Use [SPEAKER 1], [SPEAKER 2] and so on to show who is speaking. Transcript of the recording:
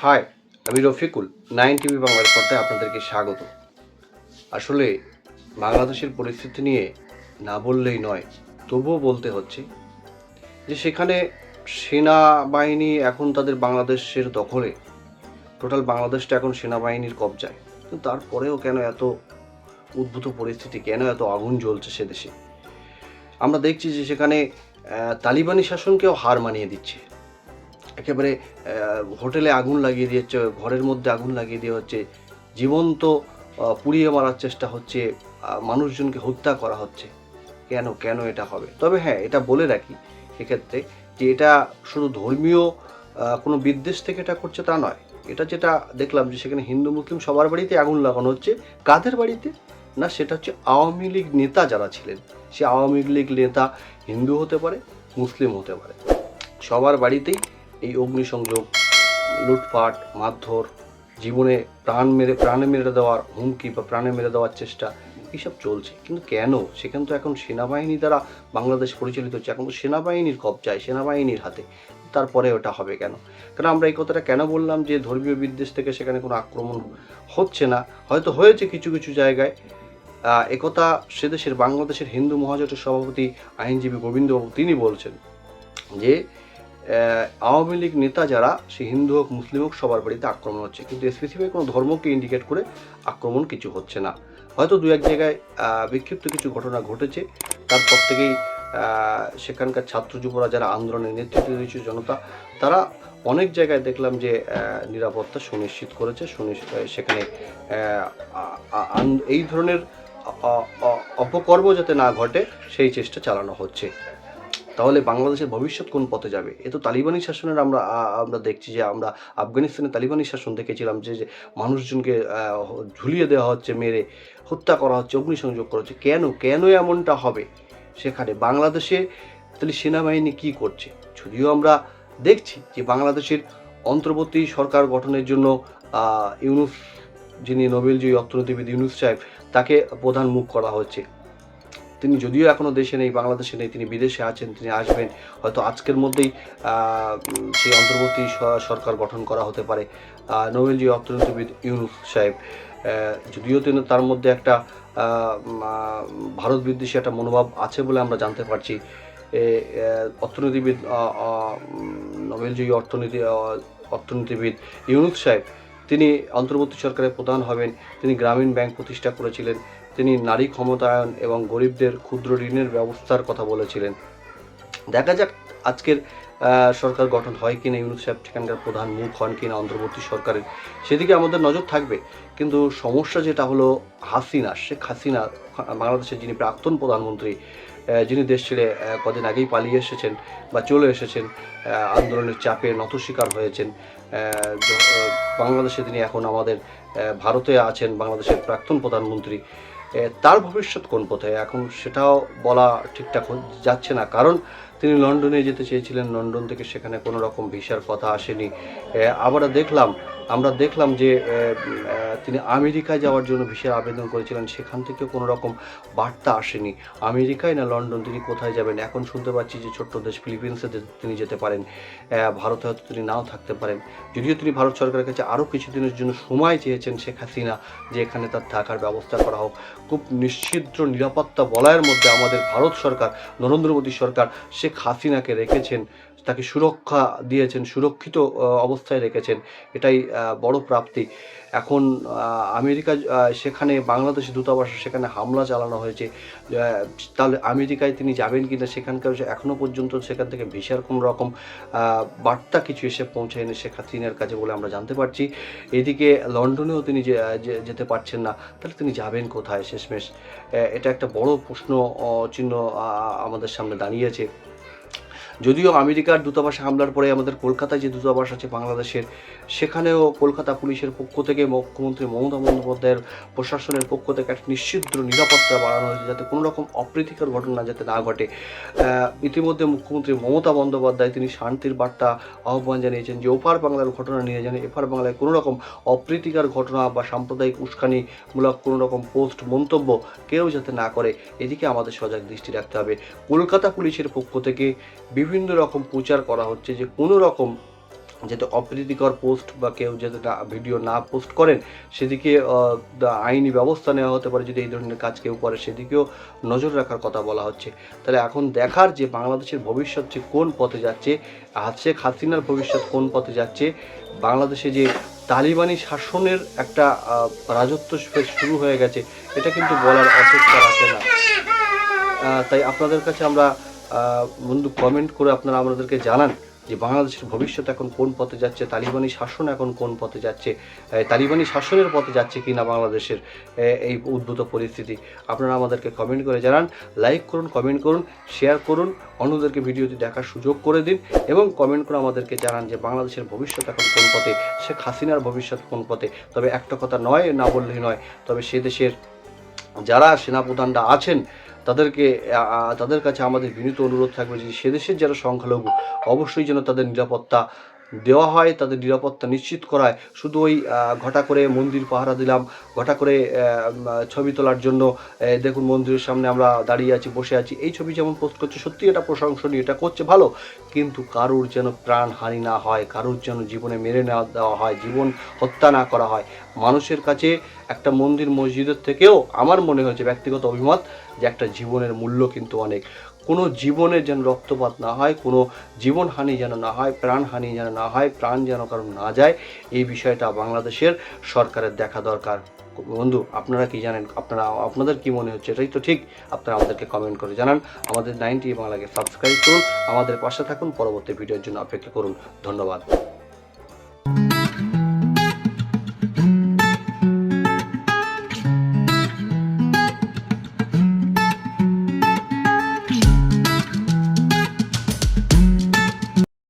[SPEAKER 1] High, আমি Rafiqul. 9 TV বাংলার পর্দায় আপনাদেরকে স্বাগত। আসলে বাংলাদেশের পরিস্থিতি নিয়ে না বললেই নয়, তবুও বলতে হচ্ছে যে সেখানে সেনাবাহিনী এখন তাদের বাংলাদেশের দখলে। টোটাল বাংলাদেশটা এখন সেনাবাহিনীর কবজায়। কিন্তু তারপরেও কেন এত উদ্ভূত পরিস্থিতি, কেন এত আগুন জ্বলছে সে দেশে? আমরা দেখছি যে সেখানে তালিবানি শাসনকেও হার মানিয়ে দিচ্ছে। একেবারে হোটেলে আগুন লাগিয়ে দিয়েছে, ঘরের মধ্যে আগুন লাগিয়ে দেওয়া হচ্ছে, জীবন্ত পুড়িয়ে মারার চেষ্টা হচ্ছে, মানুষজনকে হত্যা করা হচ্ছে। কেন কেন এটা হবে? তবে হ্যাঁ, এটা বলে রাখি এক্ষেত্রে যে এটা শুধু ধর্মীয় কোনো বিদ্বেষ থেকে এটা করছে তা নয়। এটা যেটা দেখলাম যে সেখানে হিন্দু মুসলিম সবার বাড়িতে আগুন লাগানো হচ্ছে। কাদের বাড়িতে? না, সেটা হচ্ছে আওয়ামী লীগ নেতা যারা ছিলেন। সে আওয়ামী লীগ নেতা হিন্দু হতে পারে, মুসলিম হতে পারে, সবার বাড়িতেই এই অগ্নিসংযোগ, লুটপাট, মারধর, জীবনে প্রাণে মেরে দেওয়ার হুমকি বা প্রাণে মেরে দেওয়ার চেষ্টা, এইসব চলছে। কিন্তু কেন? সেখানে তো এখন সেনাবাহিনী দ্বারা বাংলাদেশ পরিচালিত হচ্ছে, এখন তো সেনাবাহিনীর কবজায়, সেনাবাহিনীর হাতে। তারপরে ওটা হবে কেন? কারণ আমরা এই কথাটা কেন বললাম যে ধর্মীয় বিদ্বেষ থেকে সেখানে কোনো আক্রমণ হচ্ছে না, হয়তো হয়েছে কিছু কিছু জায়গায়। একথা সেদেশের বাংলাদেশের হিন্দু মহাজোটের সভাপতি আইনজীবী গোবিন্দবাবু তিনি বলছেন যে আওয়ামী লীগ নেতা যারা, সে হিন্দু হোক মুসলিম হোক, সবার বাড়িতে আক্রমণ হচ্ছে, কিন্তু স্পেসিফিক কোনো ধর্মকে ইন্ডিকেট করে আক্রমণ কিছু হচ্ছে না। হয়তো দু এক জায়গায় বিক্ষিপ্ত কিছু ঘটনা ঘটেছে, তারপর থেকেই সেখানকার ছাত্র যুবরা যারা আন্দোলনের নেতৃত্ব দিয়েছে, জনতা, তারা অনেক জায়গায় দেখলাম যে নিরাপত্তা সুনিশ্চিত করেছে, সেখানে এই ধরনের অপকর্ম যাতে না ঘটে সেই চেষ্টা চালানো হচ্ছে। তাহলে বাংলাদেশের ভবিষ্যৎ কোন পথে যাবে? এ তো তালিবানি শাসনের আমরা দেখছি যে আমরা আফগানিস্তানে তালিবানি শাসন দেখেছিলাম যে মানুষজনকে ঝুলিয়ে দেওয়া হচ্ছে, মেরে হত্যা করা হচ্ছে, অগ্নিসংযোগ করা হচ্ছে। কেন কেন এমনটা হবে সেখানে? বাংলাদেশে তাহলে সেনাবাহিনী কি করছে? যদিও আমরা দেখছি যে বাংলাদেশের অন্তর্বর্তী সরকার গঠনের জন্য ইউনূস, যিনি নোবেলজয়ী অর্থনীতিবিদ ইউনূস সাহেব, তাকে প্রধান মুখ করা হচ্ছে। তিনি যদিও এখনও দেশে নেই, বাংলাদেশে নেই, তিনি বিদেশে আছেন, তিনি আসবেন। হয়তো আজকের মধ্যেই সেই অন্তর্বর্তী সরকার গঠন করা হতে পারে। নোবেলজয়ী অর্থনীতিবিদ ইউনূস সাহেব, যদিও তিনি, তার মধ্যে একটা ভারত বিদ্বেষী একটা মনোভাব আছে বলে আমরা জানতে পারছি। অর্থনীতিবিদ, নোবেলজয়ী অর্থনীতিবিদ ইউনূস সাহেব, তিনি অন্তর্বর্তী সরকারের প্রধান হবেন। তিনি গ্রামীণ ব্যাংক প্রতিষ্ঠা করেছিলেন, তিনি নারী ক্ষমতায়ন এবং গরিবদের ক্ষুদ্র ঋণের ব্যবস্থার কথা বলেছিলেন। দেখা যাক আজকের সরকার গঠন হয় কিনা, ইউনূস সাহেব সেখানকার প্রধান মুখ হন কিনা অন্তর্বর্তী সরকারের, সেদিকে আমাদের নজর থাকবে। কিন্তু সমস্যা যেটা হলো হাসিনা, শেখ হাসিনা, বাংলাদেশের যিনি প্রাক্তন প্রধানমন্ত্রী, যিনি দেশ ছেড়ে কদিন আগেই পালিয়ে এসেছেন বা চলে এসেছেন, আন্দোলনের চাপে নতস্বীকার হয়েছেন। বাংলাদেশে তিনি এখন আমাদের ভারতে আছেন, বাংলাদেশের প্রাক্তন প্রধানমন্ত্রী। তার ভবিষ্যৎ কোন পথে এখন সেটাও বলা ঠিকঠাক যাচ্ছে না। কারণ তিনি লন্ডনে যেতে চেয়েছিলেন, লন্ডন থেকে সেখানে কোনো রকম ভিসার কথা আসেনি। আমরা দেখলাম যে তিনি আমেরিকায় যাওয়ার জন্য ভিসার আবেদন করেছিলেন, সেখান থেকেও কোনো রকম বার্তা আসেনি। আমেরিকায় না লন্ডন, তিনি কোথায় যাবেন? এখন শুনতে পাচ্ছি যে ছোট্ট দেশ ফিলিপিন্সে তিনি যেতে পারেন, ভারতে হয়তো তিনি নাও থাকতে পারেন। যদিও তিনি ভারত সরকারের কাছে আরও কিছুদিনের জন্য সময় চেয়েছেন শেখ হাসিনা, যে এখানে তার থাকার ব্যবস্থা করা হোক। খুব নিশ্চিদ্র নিরাপত্তা বলয়ের মধ্যে আমাদের ভারত সরকার, নরেন্দ্র মোদী সরকার শেখ হাসিনাকে রেখেছেন, তাকে সুরক্ষা দিয়েছেন, সুরক্ষিত অবস্থায় রেখেছেন। এটাই বড় প্রাপ্তি। এখন আমেরিকা, সেখানে বাংলাদেশ দূতাবাসে সেখানে হামলা চালানো হয়েছে। তাহলে আমেরিকায় তিনি যাবেন কিনা, সেখানকার এখনও পর্যন্ত সেখান থেকে ভিসার কোনো রকম বার্তা কিছু এসে পৌঁছায়নি শেখ হাসিনার কাছে বলে আমরা জানতে পারছি। এদিকে লন্ডনেও তিনি যেতে পারছেন না, তাহলে তিনি যাবেন কোথায় শেষমেশ? এটা একটা বড় প্রশ্ন চিহ্ন আমাদের সামনে দাঁড়িয়েছে। যদিও আমেরিকার দূতাবাসে হামলার পরে আমাদের কলকাতায় যে দূতাবাস আছে বাংলাদেশের, সেখানেও কলকাতা পুলিশের পক্ষ থেকে, মুখ্যমন্ত্রী মমতা বন্দ্যোপাধ্যায়ের প্রশাসনের পক্ষ থেকে একটা নিশ্চিদ্র নিরাপত্তা বাড়ানো হয়েছে, যাতে কোনো রকম অপ্রীতিকর ঘটনা যাতে না ঘটে। ইতিমধ্যে মুখ্যমন্ত্রী মমতা বন্দ্যোপাধ্যায় তিনি শান্তির বার্তা আহ্বান জানিয়েছেন যে ওপার বাংলার ঘটনা নিয়ে যেন এপার বাংলায় কোনো রকম অপ্রীতিকর ঘটনা বা সাম্প্রদায়িক উস্কানিমূলক কোনো রকম পোস্ট, মন্তব্য কেউ যাতে না করে, এদিকে আমাদের সজাগ দৃষ্টি রাখতে হবে। কলকাতা পুলিশের পক্ষ থেকে বিভিন্ন রকম প্রচার করা হচ্ছে যে কোনো রকম যাতে অপ্রীতিকর পোস্ট বা কেউ যাতে ভিডিও না পোস্ট করেন, সেদিকে আইনি ব্যবস্থা নেওয়া হতে পারে যদি এই ধরনের কাজ কেউ করে, সেদিকেও নজর রাখার কথা বলা হচ্ছে। তাহলে এখন দেখার যে বাংলাদেশের ভবিষ্যৎ যে কোন পথে যাচ্ছে, শেখ হাসিনার ভবিষ্যৎ কোন পথে যাচ্ছে, বাংলাদেশে যে তালিবানি শাসনের একটা রাজত্ব শুরু হয়ে গেছে, এটা কিন্তু বলার অপেক্ষা রাখে না। তাই আপনাদের কাছে আমরা বন্ধু কমেন্ট করে আপনারা আমাদেরকে জানান যে বাংলাদেশের ভবিষ্যৎ এখন কোন পথে যাচ্ছে, তালিবানি শাসন এখন কোন পথে যাচ্ছে, তালিবানি শাসনের পথে যাচ্ছে কি না বাংলাদেশের এই উদ্ভূত পরিস্থিতি। আপনারা আমাদেরকে কমেন্ট করে জানান, লাইক করুন, কমেন্ট করুন, শেয়ার করুন, অন্যদেরকে ভিডিওটি দেখার সুযোগ করে দিন এবং কমেন্ট করে আমাদেরকে জানান যে বাংলাদেশের ভবিষ্যৎ এখন কোন পথে, শেখ হাসিনার ভবিষ্যৎ কোন পথে। তবে একটা কথা নয়, না বললেই নয়, তবে সে দেশের যারা সেনাপ্রধানরা আছেন তাদের কাছে আমাদের বিনীত অনুরোধ থাকবে যে সে দেশের যারা সংখ্যালঘু অবশ্যই যেন তাদের নিরাপত্তা দেওয়া হয়, তাদের নিরাপত্তা নিশ্চিত করায়। শুধু ওই ঘটা করে মন্দির পাহারা দিলাম, ঘটা করে ছবি তোলার জন্য দেখুন মন্দিরের সামনে আমরা দাঁড়িয়ে আছি, বসে আছি, এই ছবি যেমন পোস্ট করছে সত্যি এটা প্রশংসনীয়, এটা করছে ভালো, কিন্তু কারুর যেন প্রাণহানি না হয়, কারুর যেন জীবনে মেরে না দেওয়া হয়, জীবন হত্যা না করা হয়। মানুষের কাছে একটা মন্দির মসজিদের থেকেও আমার মনে হয়েছে ব্যক্তিগত অভিমত যে একটা জীবনের মূল্য কিন্তু অনেক। কোনো জীবনের যেন রক্তপাত না হয়, কোনো জীবনহানি যেন না হয়, প্রাণহানি যেন না হয়, প্রাণ যেন কারণ না যায়, এই বিষয়টা বাংলাদেশের সরকারের দেখা দরকার। বন্ধু আপনারা কি জানেন, আপনাদের কি মনে হচ্ছে, এটাই তো ঠিক? আপনারা আমাদেরকে কমেন্ট করে জানান। আমাদের 9TV বাংলাকে সাবস্ক্রাইব করুন, আমাদের পাশে থাকুন, পরবর্তী ভিডিওর জন্য অপেক্ষা করুন। ধন্যবাদ।